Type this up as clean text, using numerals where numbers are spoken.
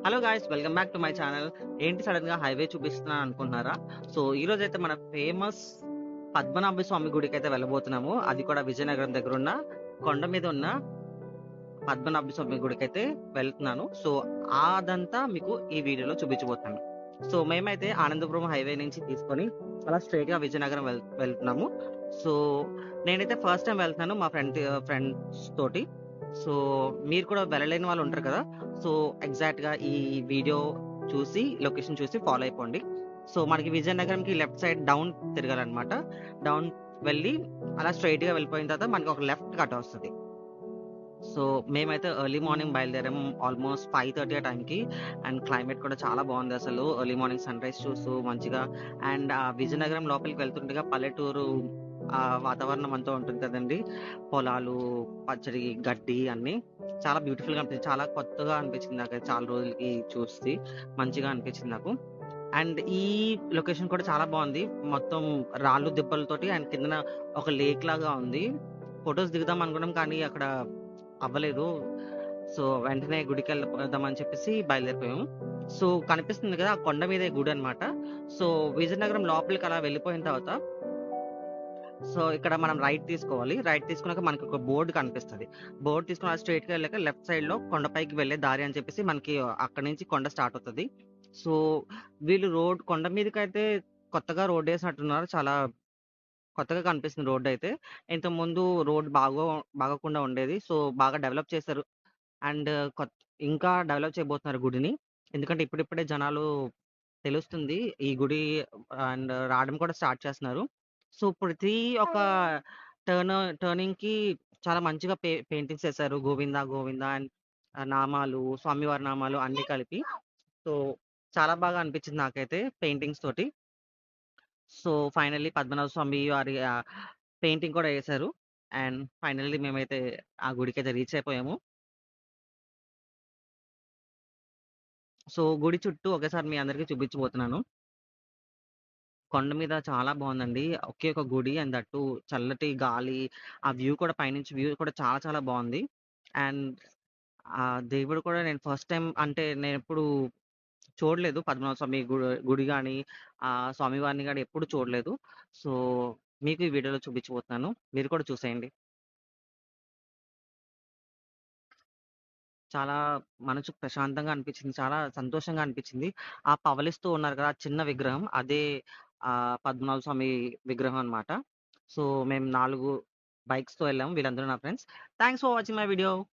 Hello guys, welcome back to my channel. ఏంటి సడన్‌గా highway చూపిస్తున్నాను అనుకుంటున్నారా? సో, ఈరోజైతే మన ఫేమస్ పద్మనాభ స్వామి గుడికైతే వెళ్ళబోతున్నాము. అది కూడా విజయనగరం దగ్గరున్న కొండ మీద ఉన్న పద్మనాభ స్వామి గుడికైతే వెళ్తున్నాను. సో, అదంతా మీకు ఈ వీడియోలో చూపించబోతున్నాను. సో, మేమైతే ఆనందపురం హైవే నుంచి తీసుకొని అలా స్ట్రెయిట్‌గా విజయనగరం వెళ్తున్నాము. సో, నేనైతే ఫస్ట్ టైమ్ వెళ్తున్నాను మా ఫ్రెండ్స్ తోటి. సో, మీరు కూడా వెళ్ళలేని వాళ్ళు ఉంటారు కదా! సో, ఎగ్జాక్ట్‌గా ఈ వీడియో చూసి, లొకేషన్ చూసి ఫాలో అయిపోండి. సో, మనకి విజయనగరంకి లెఫ్ట్ సైడ్ డౌన్ తిరగాలనమాట. డౌన్ వెళ్ళి అలా స్ట్రెయిట్‌గా వెళ్ళిపోయిన తర్వాత మనకి ఒక లెఫ్ట్ కట్ వస్తది. సో, మేమైతే ఎర్లీ మార్నింగ్ బయలుదేరాము. ఆల్మోస్ట్ 5:30 ఆ టైంకి. అండ్ క్లైమేట్ కూడా చాలా బాగుంది అసలు. ఎర్లీ మార్నింగ్ సన్‌రైజ్ చూస్తూ మంచిగా అండ్ విజయనగరం లోపలికి వెళ్తుండగా పల్లెటూరు వాతావరణం అంతా ఉంటుంది కదండీ. పొలాలు, పచ్చడి, గడ్డి అన్నీ చాలా బ్యూటిఫుల్‌గా అనిపించింది. చాలా కొత్తగా అనిపించింది నాకైతే చాలా రోజులకి చూసి. మంచిగా అనిపించింది నాకు. అండ్ ఈ లొకేషన్ కూడా చాలా బాగుంది. మొత్తం రాళ్ళు దిబ్బలతోటి అండ్ కిందన ఒక లేక్ లాగా ఉంది. ఫోటోస్ దిగుదాం అనుకున్నాం కానీ అక్కడ అవ్వలేదు. సో, వెంటనే గుడికెళ్ళిపోదామని చెప్పేసి బయలుదేరిపోయాము. సో, కనిపిస్తుంది కదా! ఆ కొండ మీదే గుడనమాట. సో, విజయనగరం లోపలికి అలా వెళ్ళిపోయిన తర్వాత సో, ఇక్కడ మనం రైట్ తీసుకోవాలి. రైట్ తీసుకున్నాక మనకొక బోర్డ్ కనిపిస్తది. బోర్డ్ తీసుకొని అలా స్ట్రెయిట్‌గా వెళ్ళాక లెఫ్ట్ సైడ్‌లో కొండపైకి వెళ్ళే దారి అని చెప్పేసి మనకి అక్కడి నుంచి కొండ స్టార్ట్ అవుతది. సో, వీళ్ళు కొండ మీదకైతే కొత్తగా రోడ్డేసినట్టున్నారు. చాలా కొత్తగా కనిపిస్తుంది రోడ్డయితే. ఇంతకుముందు రోడ్ బాగోకుండా ఉండేది. సో, బాగా డెవలప్ చేశారు. అండ్ కొత్ ఇంకా డెవలప్ చేయబోతున్నారు గుడిని. ఎందుకంటే ఇప్పుడిప్పుడే జనాలు తెలుస్తుంది ఈ గుడి అండ్ రావడం కూడా స్టార్ట్ చేస్తున్నారు. సో, ప్రతి ఒక టర్న్ టర్నింగ్‌కి చాలా మంచిగా పెయింటింగ్స్ ఏసారు. గోవింద గోవింద అండ్ నామాలు, స్వామివారి నామాలు అన్నీ కలిపి. సో, చాలా బాగా అనిపించింది నాకైతే పెయింటింగ్స్ తోటి. సో, ఫైనల్లీ పద్మనాభ స్వామి వారి పెయింటింగ్ కూడా ఏసారు. అండ్ ఫైనల్లీ మేమైతే ఆ గుడికైతే రీచ్ అయిపోయాము. సో, గుడి చుట్టూ ఒకేసారి మీ అందరికి చూపించబోతున్నాను. కొండ మీద చాలా బావుందండి. ఒకే ఒక గుడి అండ్ దట్ టూ చల్లటి గాలి, ఆ వ్యూ కూడా పైనుంచి వ్యూ కూడా చాలా చాలా బావుంది. అండ్ దేవుడు కూడా నేను ఫస్ట్ టైమ్ అంటే నేనెప్పుడు చూడలేదు. పద్మనాభ స్వామి గుడి గాని, స్వామివారిని గాని ఎప్పుడు చూడలేదు. సో, మీకు ఈ వీడియోలో చూపించబోతున్నాను. మీరు కూడా చూసేయండి. చాలా మనసుకు ప్రశాంతంగా అనిపించింది. చాలా సంతోషంగా అనిపించింది. ఆ పవలిస్తూ ఉన్నారు కదా! ఆ చిన్న విగ్రహం అదే పద్మనాభ స్వామి విగ్రహం అన్నమాట. సో, మేము 4 బైక్స్‌తో వెళ్ళాము. వీళ్ళందరూ నా friends. Thanks for watching my video.